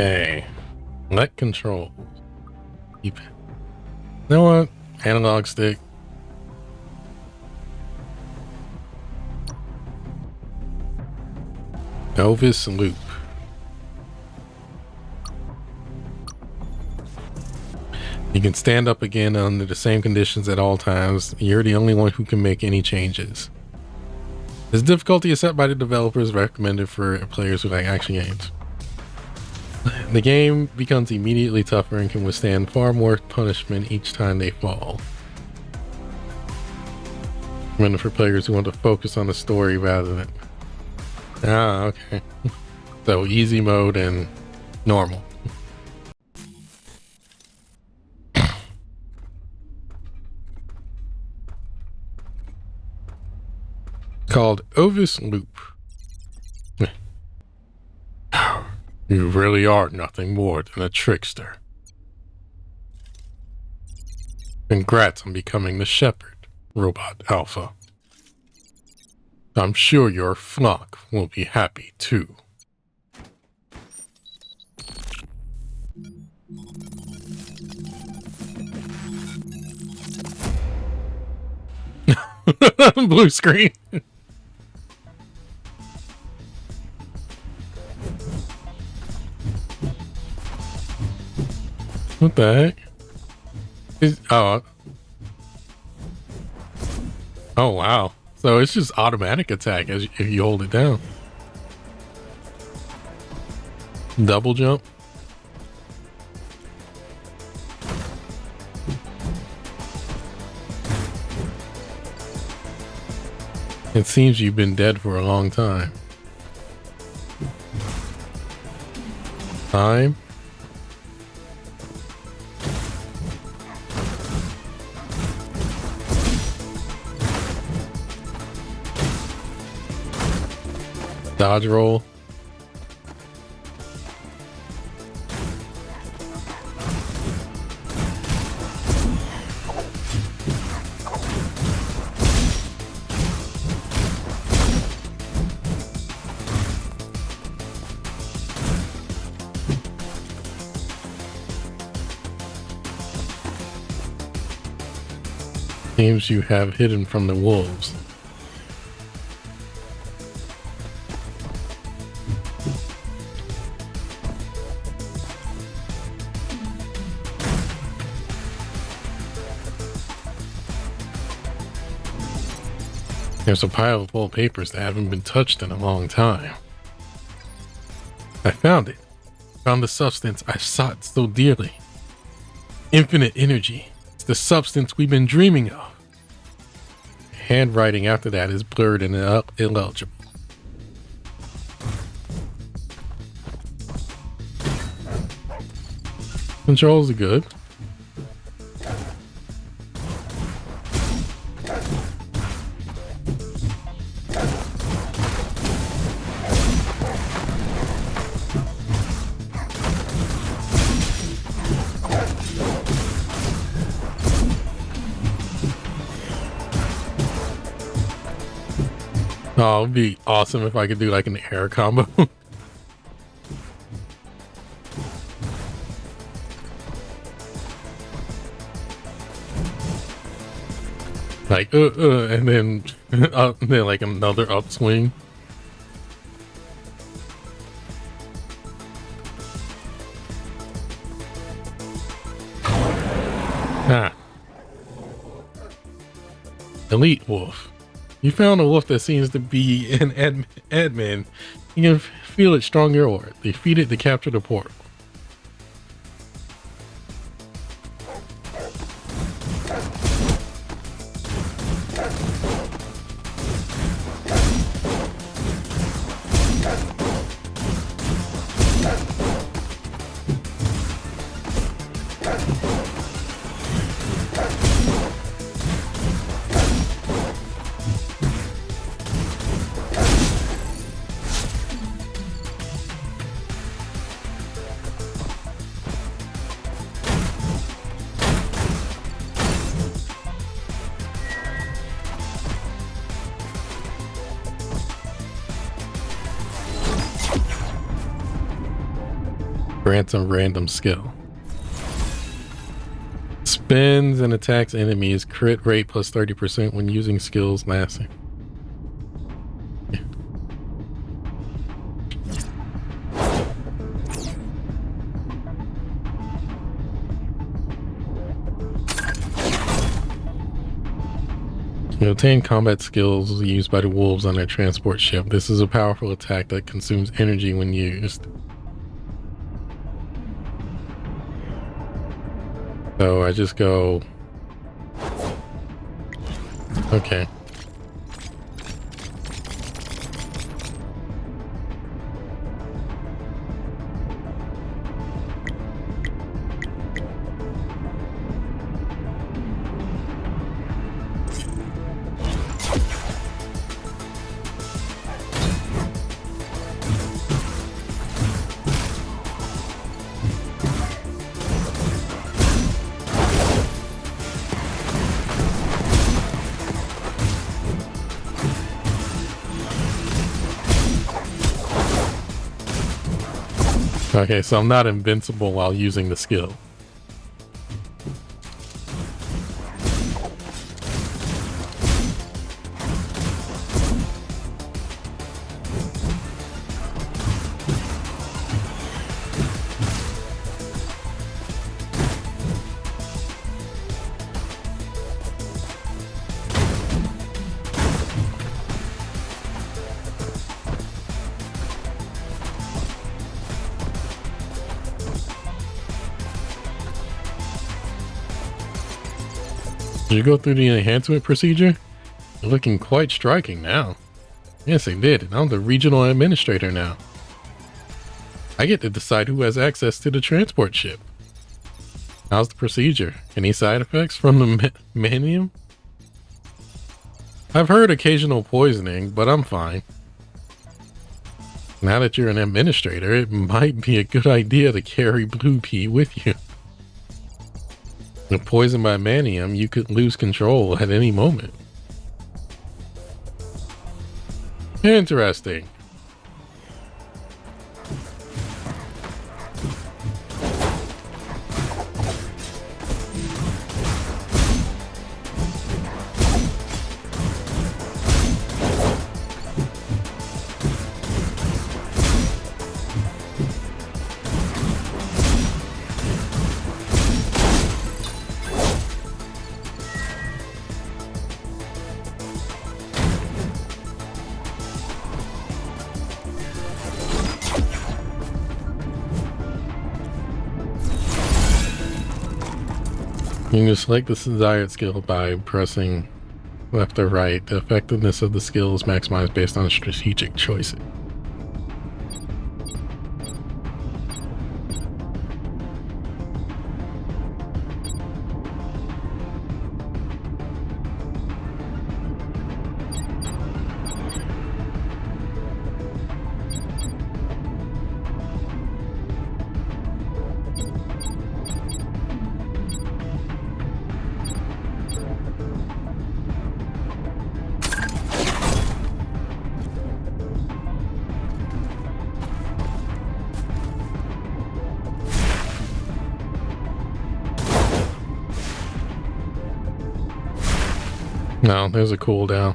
Okay. Let control. Keep. You know what? Analog stick. Ovis loop. You can stand up again under the same conditions at all times. You're the only one who can make any changes. This difficulty is set by the developers, recommended for players who like action games. The game becomes immediately tougher and can withstand far more punishment each time they fall. Recommended for players who want to focus on the story rather than... Ah, okay. So easy mode and normal. Called Ovis Loop. You really are nothing more than a trickster. Congrats on becoming the Shepherd, Robot Alpha. I'm sure your flock will be happy too. Blue screen. What the heck? Oh wow. So it's just automatic attack if you hold it down. Double jump. It seems you've been dead for a long time. Time. Dodge roll. Names you have hidden from the wolves. There's a pile of old papers that haven't been touched in a long time. I found it. Found the substance I sought so dearly. Infinite energy. It's the substance we've been dreaming of. Handwriting after that is blurred and illegible. Controls are good. Oh, it'd be awesome if I could do like an air combo. Like, and then like another upswing. Ah. Elite Wolf. You found a wolf that seems to be an admin. You can feel its stronger aura. Defeat it to capture the portal. Grants a random skill. Spins and attacks enemies. Crit rate plus 30% when using skills lasting. You obtain combat skills used by the wolves on their transport ship. This is a powerful attack that consumes energy when used. So I just go... Okay. Okay, so I'm not invincible while using the skill. Did you go through the enhancement procedure? You're looking quite striking now. Yes, I did, and I'm the regional administrator now. I get to decide who has access to the transport ship. How's the procedure? Any side effects from the manium? I've heard occasional poisoning, but I'm fine. Now that you're an administrator, it might be a good idea to carry Blue Pea with you. If poisoned by manium, you could lose control at any moment. Interesting. You can select the desired skill by pressing left or right. The effectiveness of the skill is maximized based on strategic choices. No, there's a cooldown.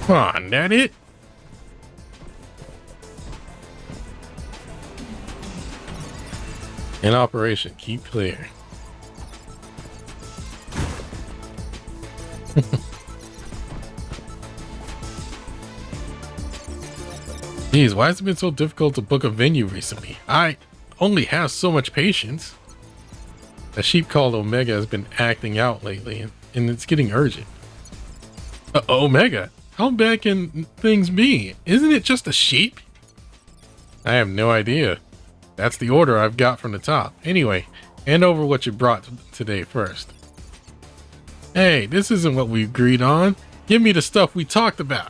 Come on, that it? In operation, keep clear. Geez, why has it been so difficult to book a venue recently? I only have so much patience. A sheep called Omega has been acting out lately, and it's getting urgent. Omega? How bad can things be? Isn't it just a sheep? I have no idea. That's the order I've got from the top. Anyway, hand over what you brought today first. Hey, this isn't what we agreed on. Give me the stuff we talked about.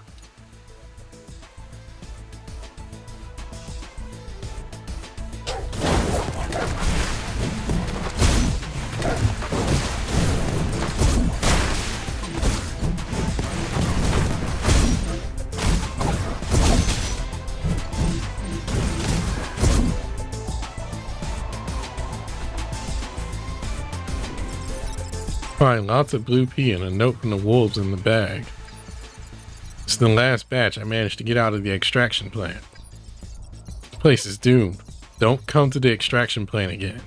Find lots of blue pea and a note from the wolves in the bag. It's the last batch I managed to get out of the extraction plant. This place is doomed. Don't come to the extraction plant again.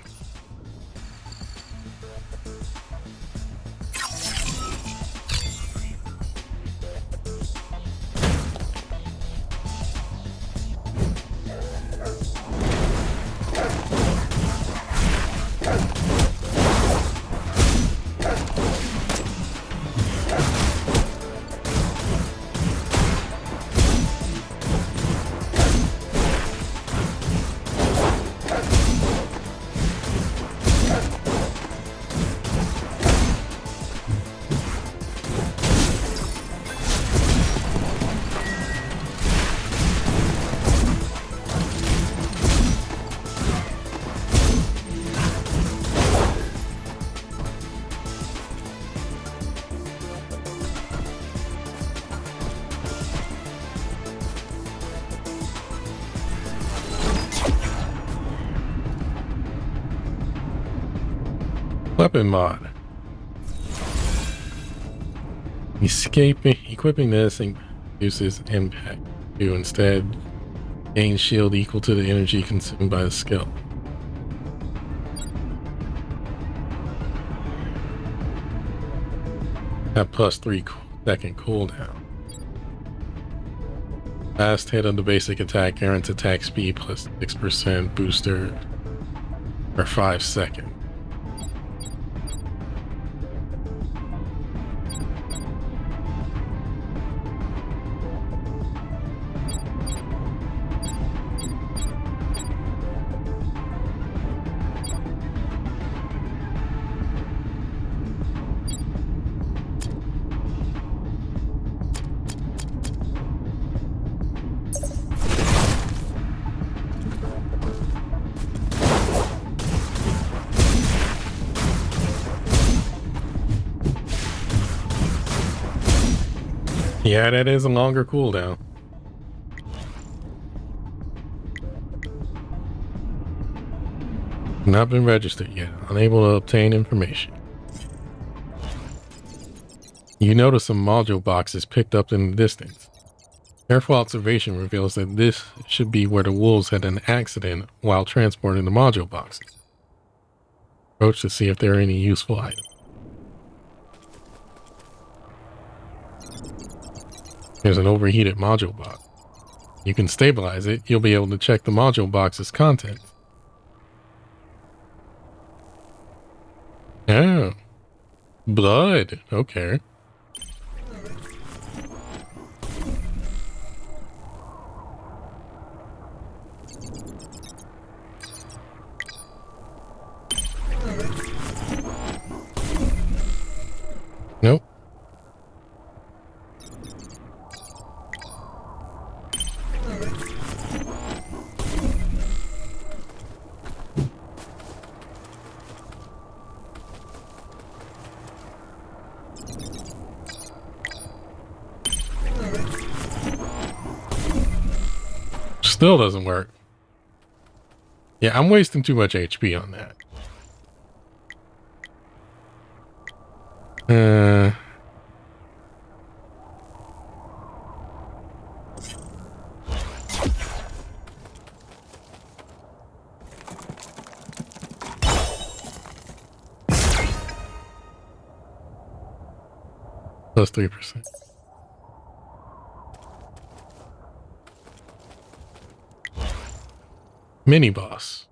Weapon mod. Equipping this reduces impact. You instead gain shield equal to the energy consumed by the skill. Have plus 3-second cooldown. Last hit of the basic attack guarantees attack speed plus 6% booster for 5 seconds. Yeah, that is a longer cooldown. Not been registered yet. Unable to obtain information. You notice some module boxes picked up in the distance. Careful observation reveals that this should be where the wolves had an accident while transporting the module boxes. Approach to see if there are any useful items. There's an overheated module box. You can stabilize it. You'll be able to check the module box's contents. Oh. Blood. Okay. Nope. Still doesn't work. Yeah, I'm wasting too much HP on that. Plus 3%. Mini boss.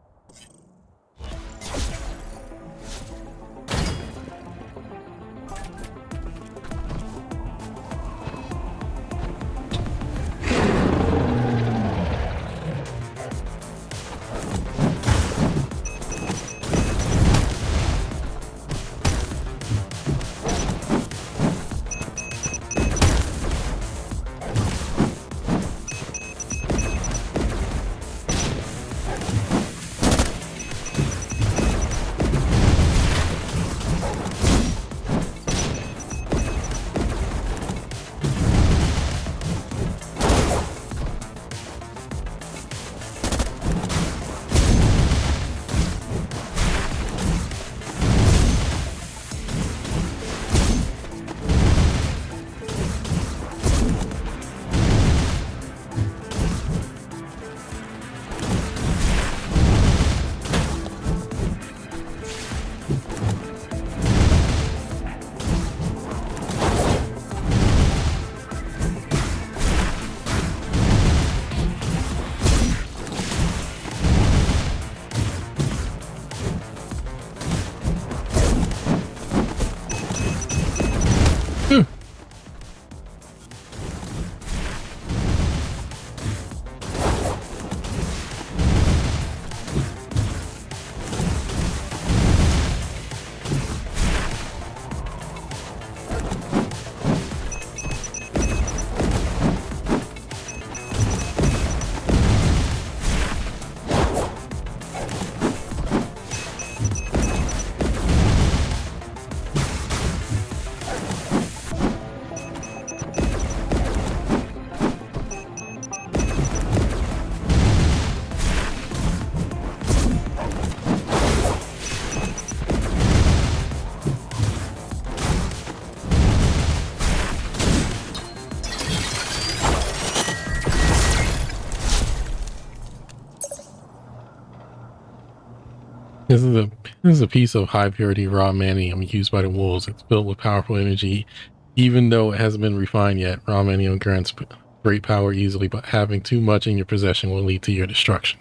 This is a piece of high purity raw manium used by the wolves. It's built with powerful energy, even though it hasn't been refined yet. Raw manium grants great power easily, but having too much in your possession will lead to your destruction.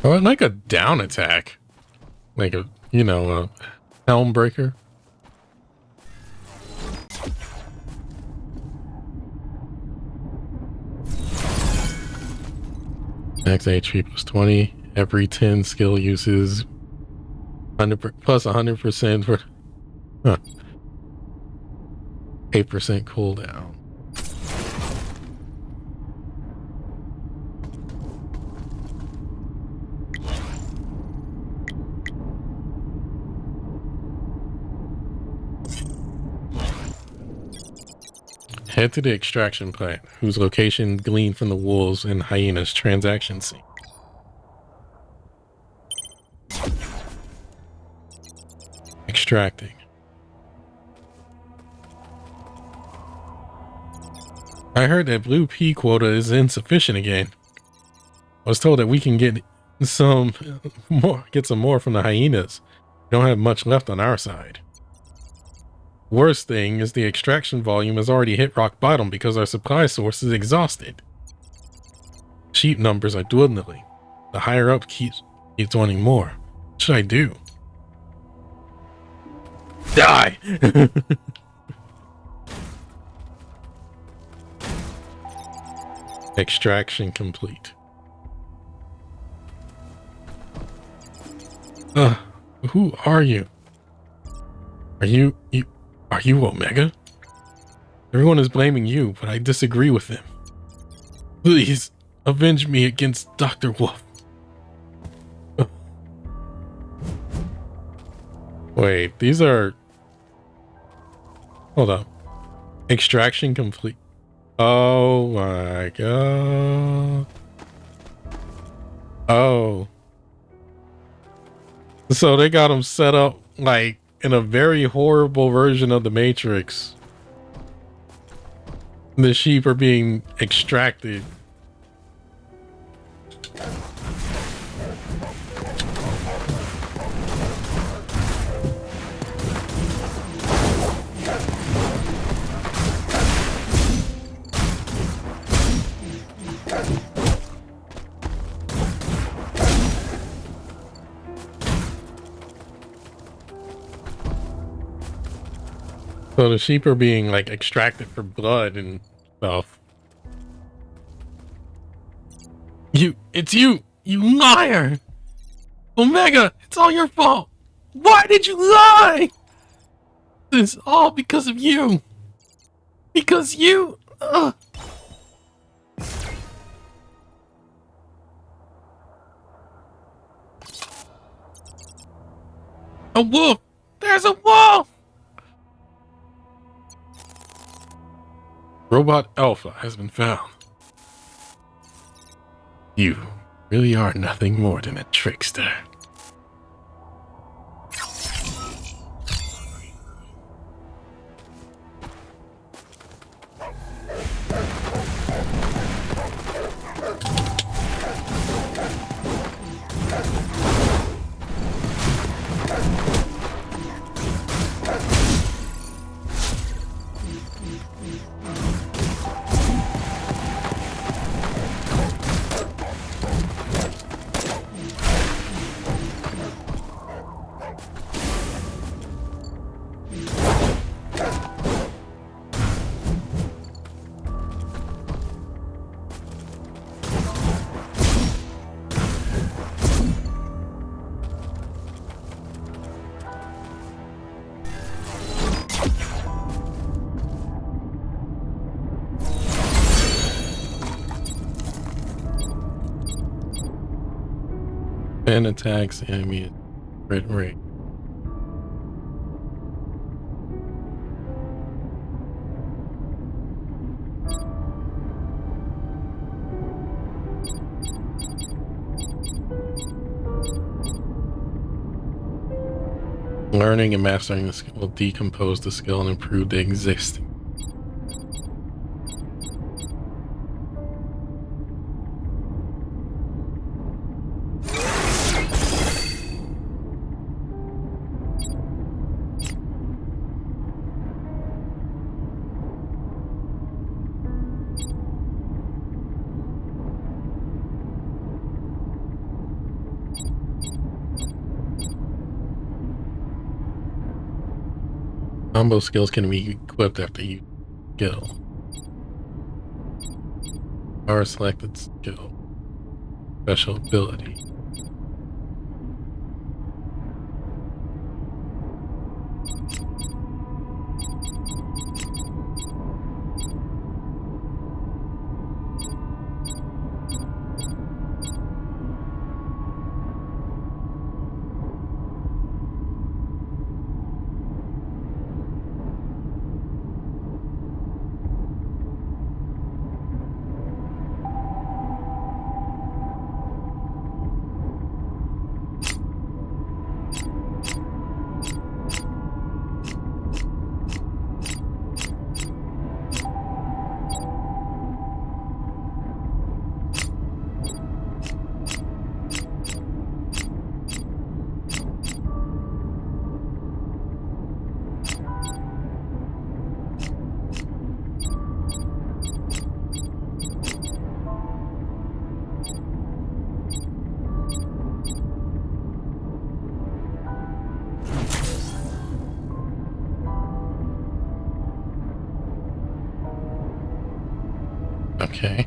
Oh, I'd like a down attack, like a a helm breaker. Max HP plus 20. Every 10 skill uses 100 plus 100% for 8% cooldown. Head to the extraction plant, whose location gleaned from the wolves and hyenas transaction scene. Extracting. I heard that blue pea quota is insufficient again. I was told that we can get some more from the hyenas. We don't have much left on our side. Worst thing is the extraction volume has already hit rock bottom because our supply source is exhausted. Sheep numbers are dwindling. The higher up keeps wanting more. What should I do? Die! Extraction complete. Who are you? Are you Omega? Everyone is blaming you, but I disagree with them. Please, avenge me against Dr. Wolf. Wait, these are... Hold up. Extraction complete. Oh my god. Oh. So they got them set up like in a very horrible version of the Matrix. The sheep are being extracted. So the sheep are being like extracted for blood and stuff. It's you liar! Omega, it's all your fault! Why did you lie? This is all because of you! Because you... A wolf! There's a wolf! Robot Alpha has been found. You really are nothing more than a trickster. And attacks enemy crit rate. Learning and mastering the skill will decompose the skill and improve the existing. Combo skills can be equipped after you skill. Power selected skill. Special ability. Okay.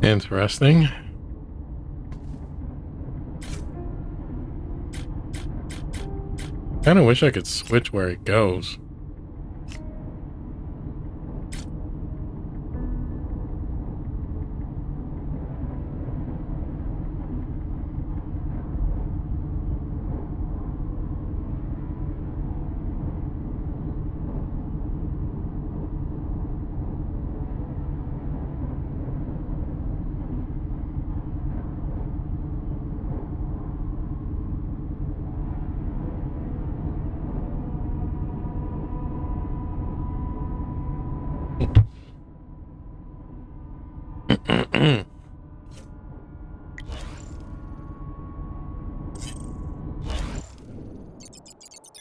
Interesting. Kinda wish I could switch where it goes.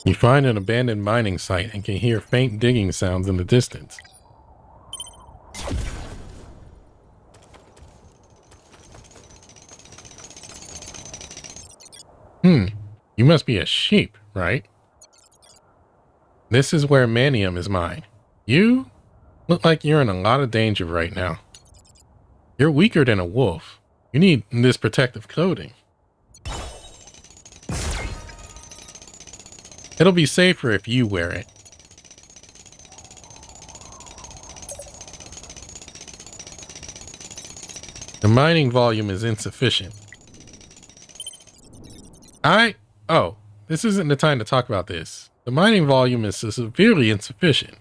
You find an abandoned mining site and can hear faint digging sounds in the distance. You must be a sheep, right? This is where manium is mined. You look like you're in a lot of danger right now. You're weaker than a wolf. You need this protective clothing. It'll be safer if you wear it. The mining volume is insufficient. Oh, this isn't the time to talk about this. The mining volume is severely insufficient.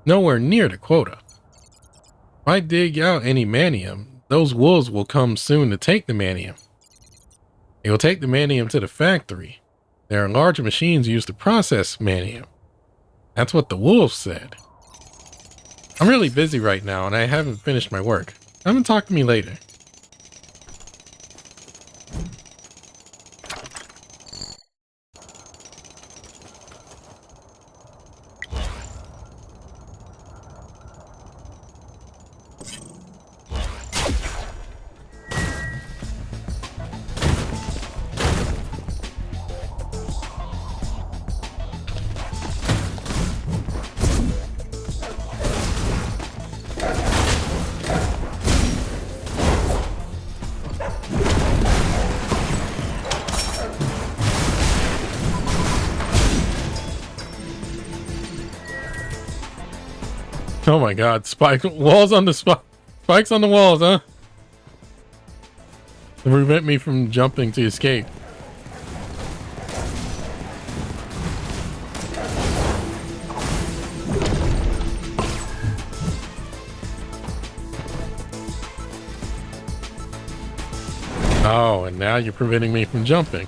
Nowhere near the quota. If I dig out any manium, those wolves will come soon to take the manium. They will take the manium to the factory. There are large machines used to process manium. That's what the wolves said. I'm really busy right now and I haven't finished my work. Come and talk to me later. Oh my god, spike walls on the spikes on the walls, huh? To prevent me from jumping to escape. Oh, and now you're preventing me from jumping.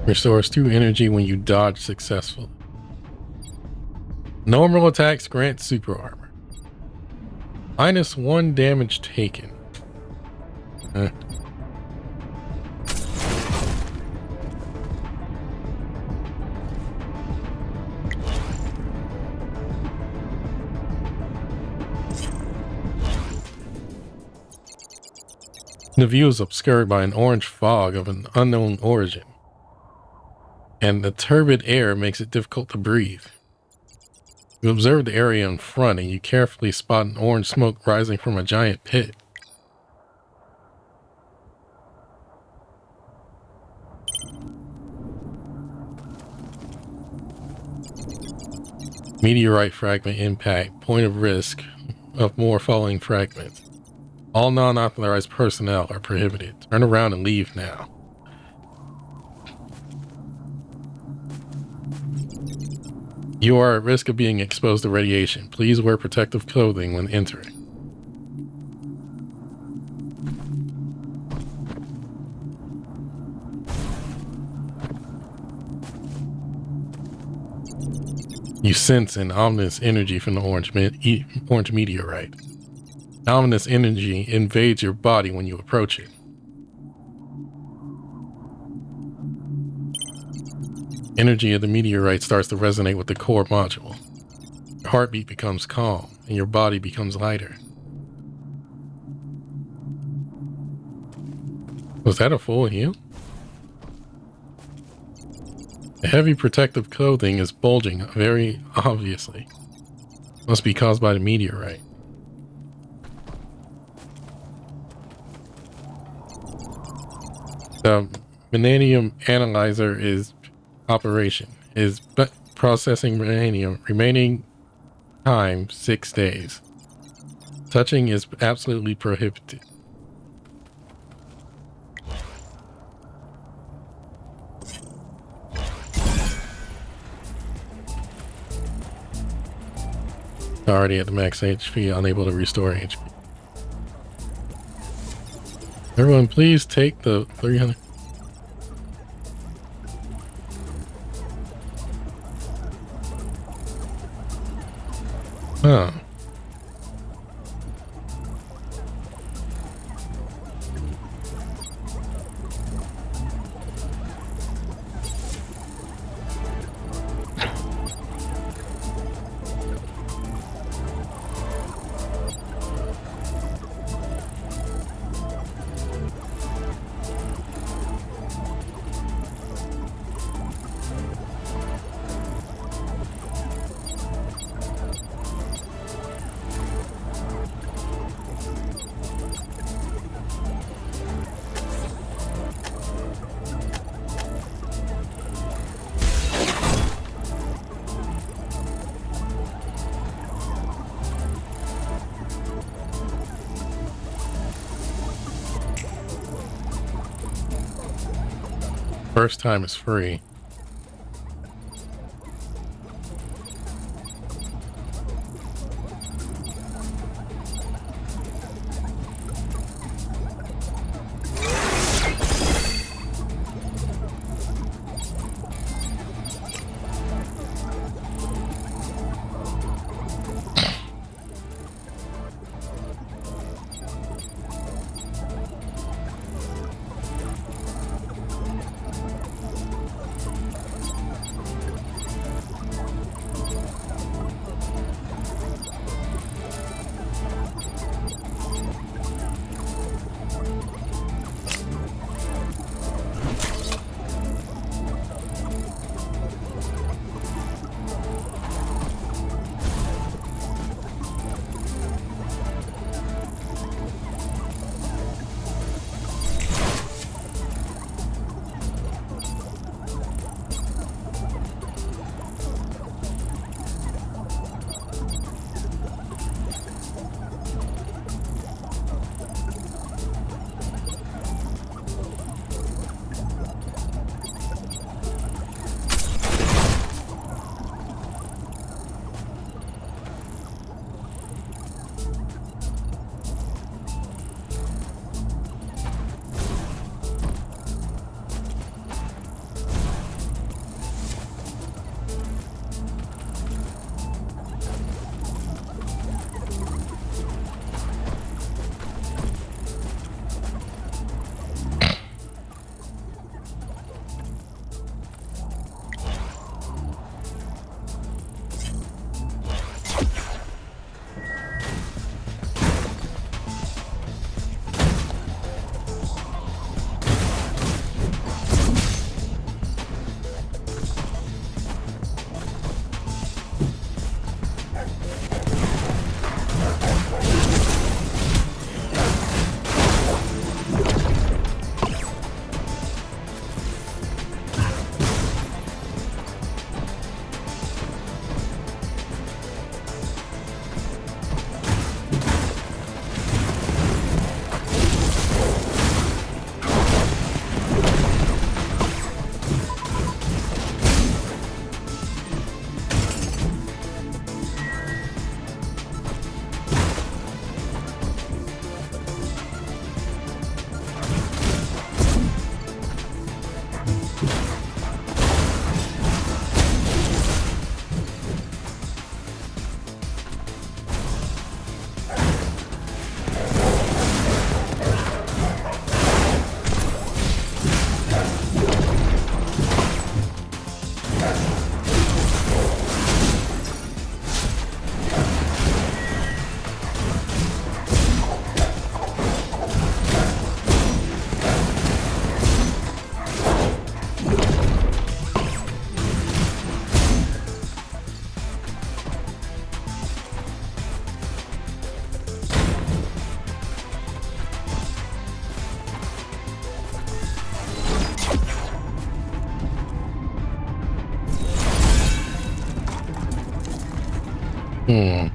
Restores 2 energy when you dodge successfully. Normal attacks grant super armor. -1 damage taken. The view is obscured by an orange fog of an unknown origin, and the turbid air makes it difficult to breathe. You observe the area in front and you carefully spot an orange smoke rising from a giant pit. Meteorite fragment impact. Point of risk of more falling fragments. All non-authorized personnel are prohibited. Turn around and leave now. You are at risk of being exposed to radiation. Please wear protective clothing when entering. You sense an ominous energy from the orange meteorite. Ominous energy invades your body when you approach it. Energy of the meteorite starts to resonate with the core module. Your heartbeat becomes calm and your body becomes lighter. Was that a full heal? The heavy protective clothing is bulging very obviously. Must be caused by the meteorite. The vanadium analyzer is processing vanadium. Remaining time 6 days. Touching is absolutely prohibited. Already at the max HP, unable to restore HP. Everyone, please take the 300. Huh. First time is free. Hmm.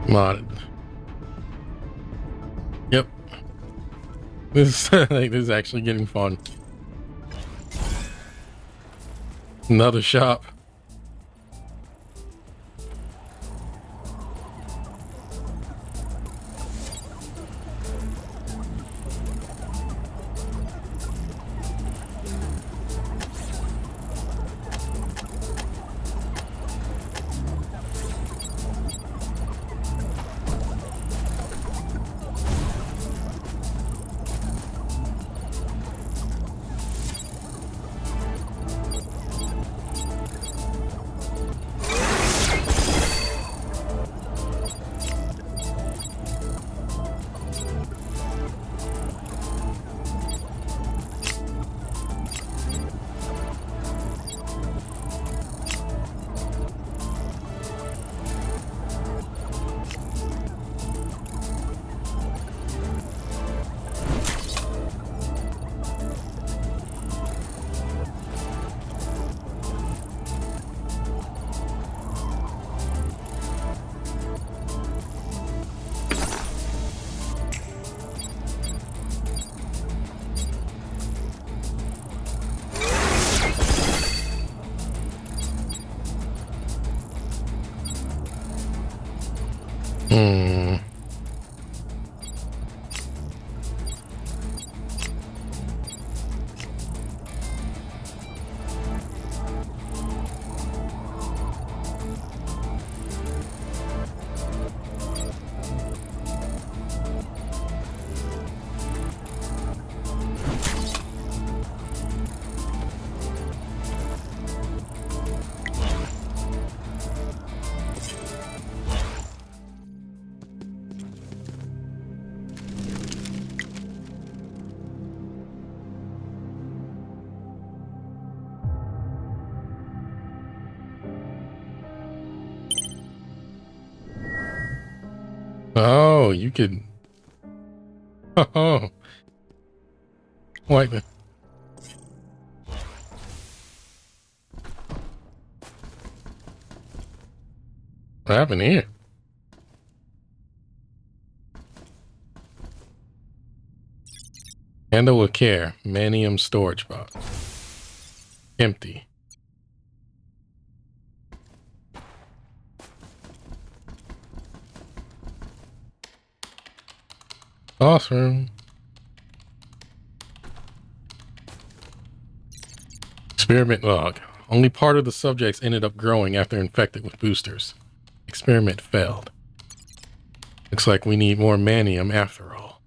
Modded. Yep. This like this is actually getting fun. Another shop. Hmm. Oh, you could. Oh, wait. What happened here? Handle with care. Manium storage box. Empty. Awesome. Experiment log. Only part of the subjects ended up growing after infected with boosters. Experiment failed. Looks like we need more manium after all.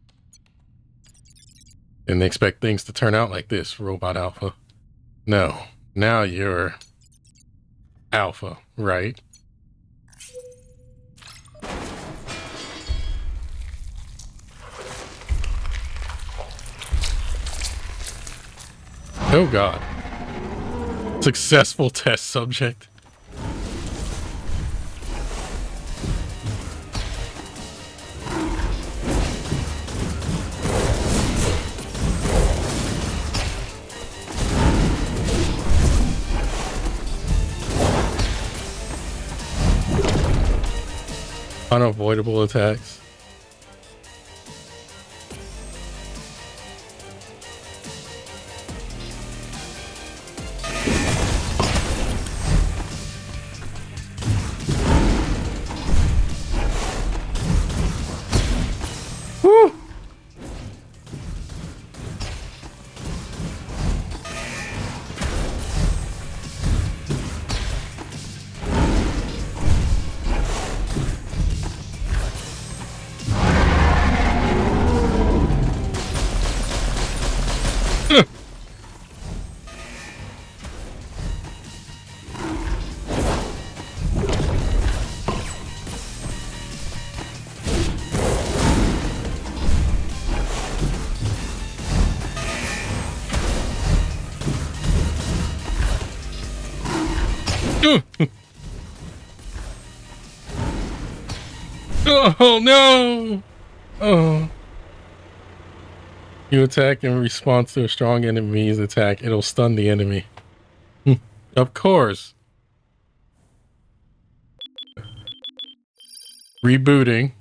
Didn't expect things to turn out like this, Robot Alpha. No. Now you're Alpha, right? Oh god. Successful test subject. Unavoidable attacks. Woo! Oh no! Oh. You attack in response to a strong enemy's attack, it'll stun the enemy. Of course. Rebooting.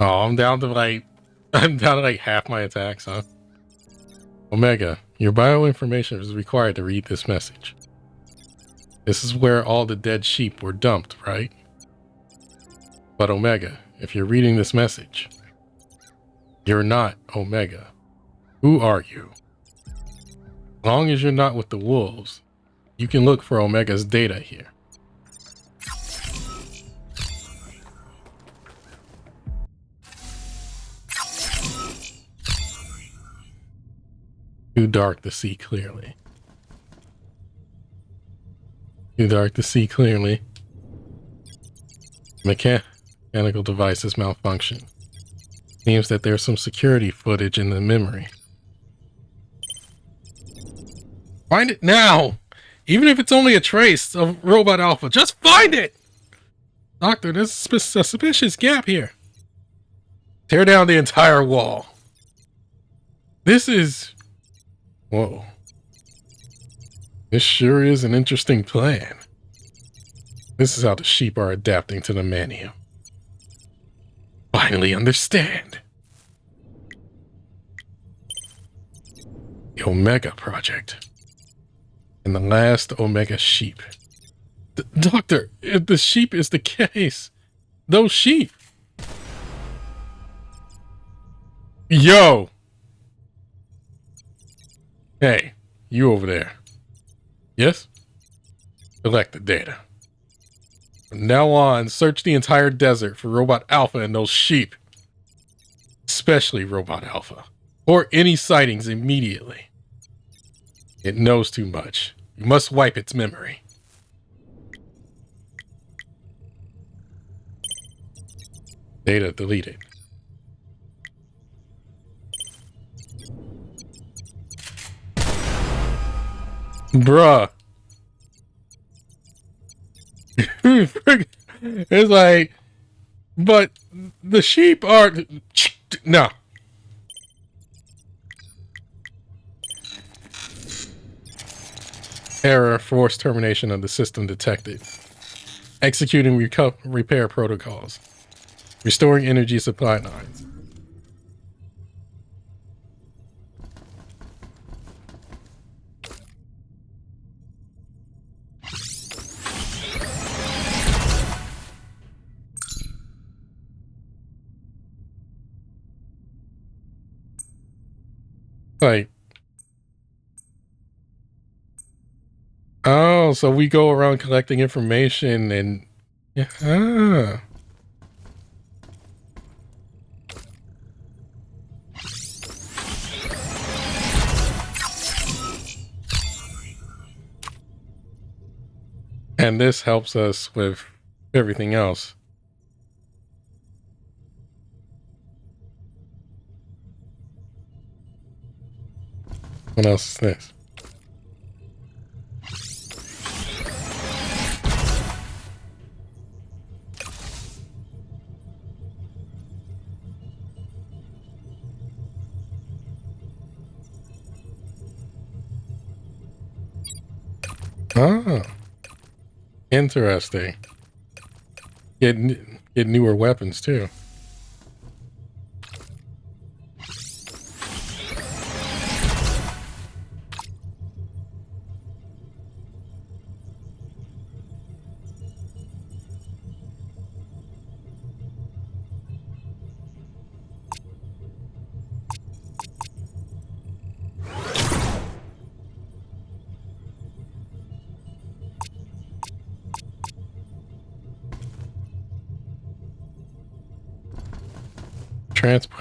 Oh, I'm down to like half my attacks, huh? Omega, your bioinformation is required to read this message. This is where all the dead sheep were dumped, right? But Omega, if you're reading this message, you're not Omega. Who are you? As long as you're not with the wolves, you can look for Omega's data here. Too dark to see clearly. Too dark to see clearly. Mechanical devices malfunction. Seems that there's some security footage in the memory. Find it now! Even if it's only a trace of Robot Alpha, just find it! Doctor, there's a suspicious gap here. Tear down the entire wall. This is... Whoa. This sure is an interesting plan. This is how the sheep are adapting to the menu. Finally understand. The Omega Project. And the last Omega sheep. Doctor, if the sheep is the case, those sheep. Yo. Hey, you over there. Yes? Collect the data. From now on, search the entire desert for Robot Alpha and those sheep. Especially Robot Alpha. Or any sightings immediately. It knows too much. You must wipe its memory. Data deleted. Bruh. It's like, but the sheep are... No. Error, forced termination of the system detected. Executing repair protocols. Restoring energy supply lines. Like, oh, so we go around collecting information and, yeah. And this helps us with everything else. What else is this? Ah, interesting. Get newer weapons too.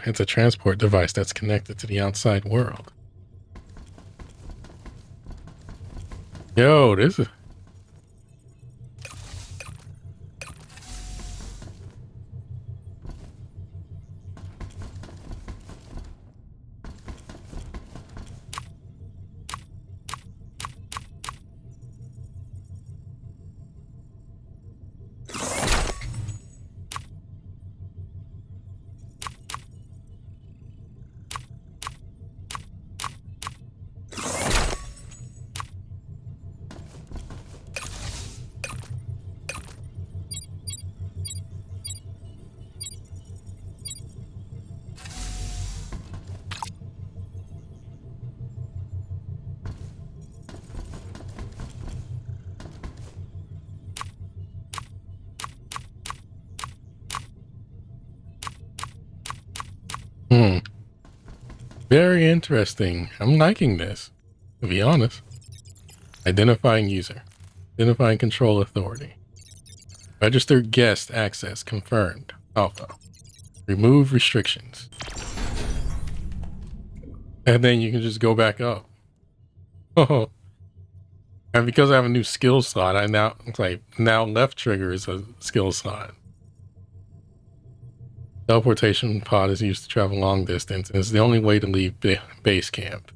It's a transport device that's connected to the outside world. Yo, this is... Very interesting. I'm liking this, to be honest. Identifying user. Identifying control authority. Registered guest access confirmed. Alpha. Remove restrictions. And then you can just go back up. Oh. And because I have a new skill slot, I now, it's like, now left trigger is a skill slot. Teleportation pod is used to travel long distance and is the only way to leave base camp.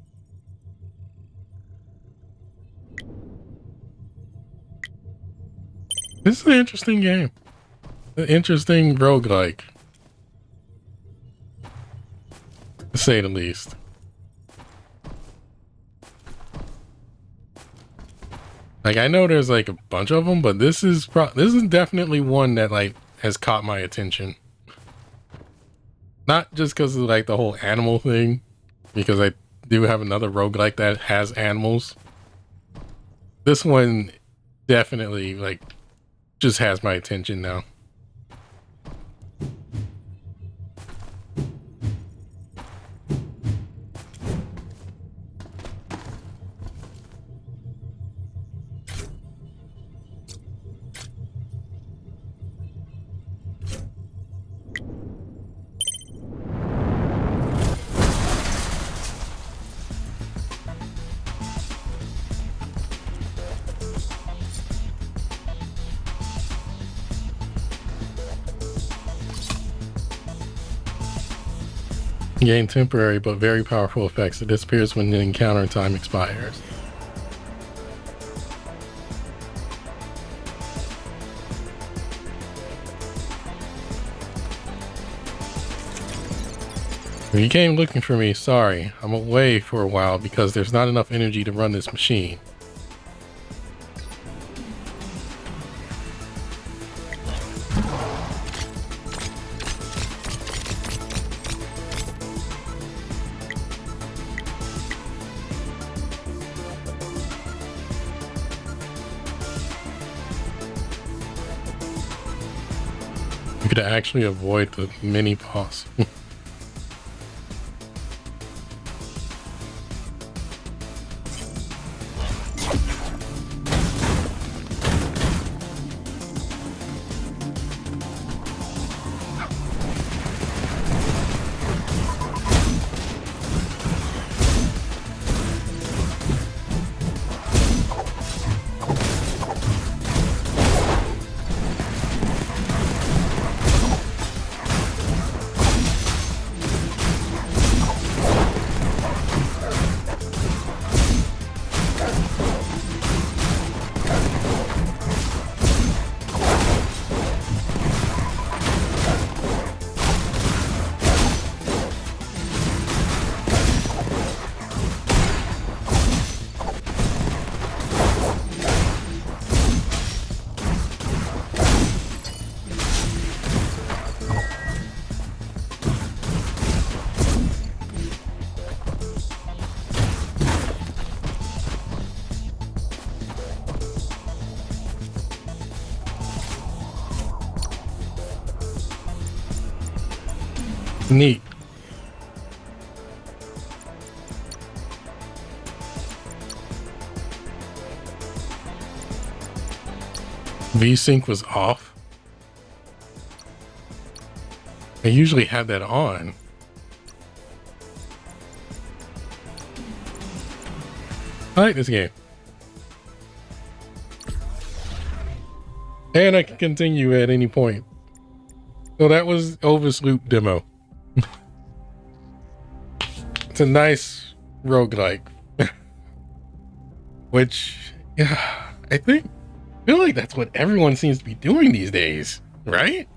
This is an interesting game. An interesting roguelike, to say the least. Like, I know there's like a bunch of them, but this is definitely one that like has caught my attention. Not just because of like the whole animal thing, because I do have another roguelike that has animals. This one definitely like just has my attention now. Gain temporary but very powerful effects. It disappears when the encounter time expires. You came looking for me. Sorry, I'm away for a while because there's not enough energy to run this machine. You could actually avoid the mini boss. Neat. VSync was off. I usually have that on. I like this game. And I can continue at any point. So that was Ovis Loop demo. It's a nice roguelike. Which, yeah, I feel like that's what everyone seems to be doing these days, right?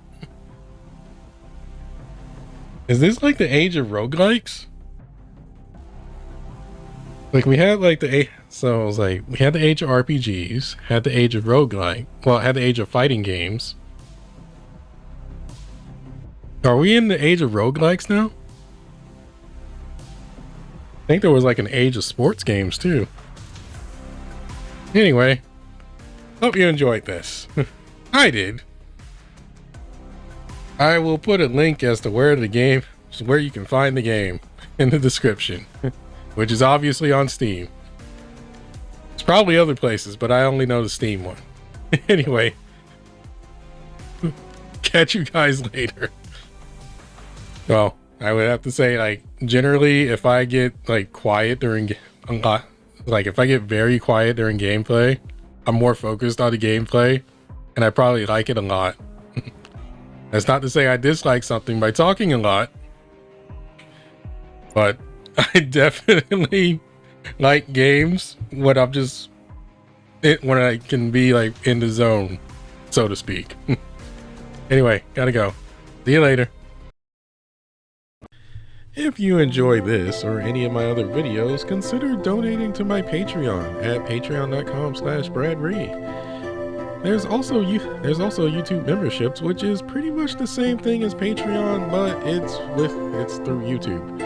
Is this like the age of roguelikes? Like we had like so it was like we had the age of RPGs, had the age of roguelike, well, had the age of fighting games. Are we in the age of roguelikes now? I think there was like an age of sports games too. Anyway, hope you enjoyed this. I did. I will put a link as to where you can find the game in the description, which is obviously on Steam. It's probably other places, but I only know the Steam one. Anyway, catch you guys later. Well, I would have to say, like, generally, if I get like quiet during if I get very quiet during gameplay, I'm more focused on the gameplay, and I probably like it a lot. That's not to say I dislike something by talking a lot, but I definitely like games when when I can be like in the zone, so to speak. Anyway, gotta go. See you later. If you enjoy this or any of my other videos, consider donating to my Patreon at patreon.com/bradry. There's also YouTube memberships, which is pretty much the same thing as Patreon, but it's through YouTube.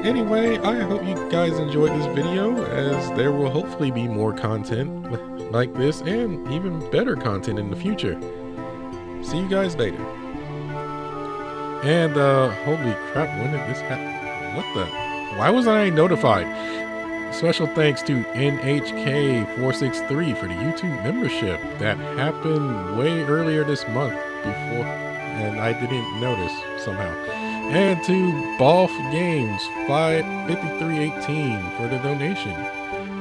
Anyway, I hope you guys enjoyed this video, as there will hopefully be more content like this and even better content in the future. See you guys later. And holy crap, when did this happen? What the? Why wasn't I notified? Special thanks to NHK463 for the YouTube membership. That happened way earlier this month before, and I didn't notice somehow. And to Balf Games 55318 for the donation.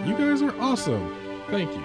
You guys are awesome. Thank you.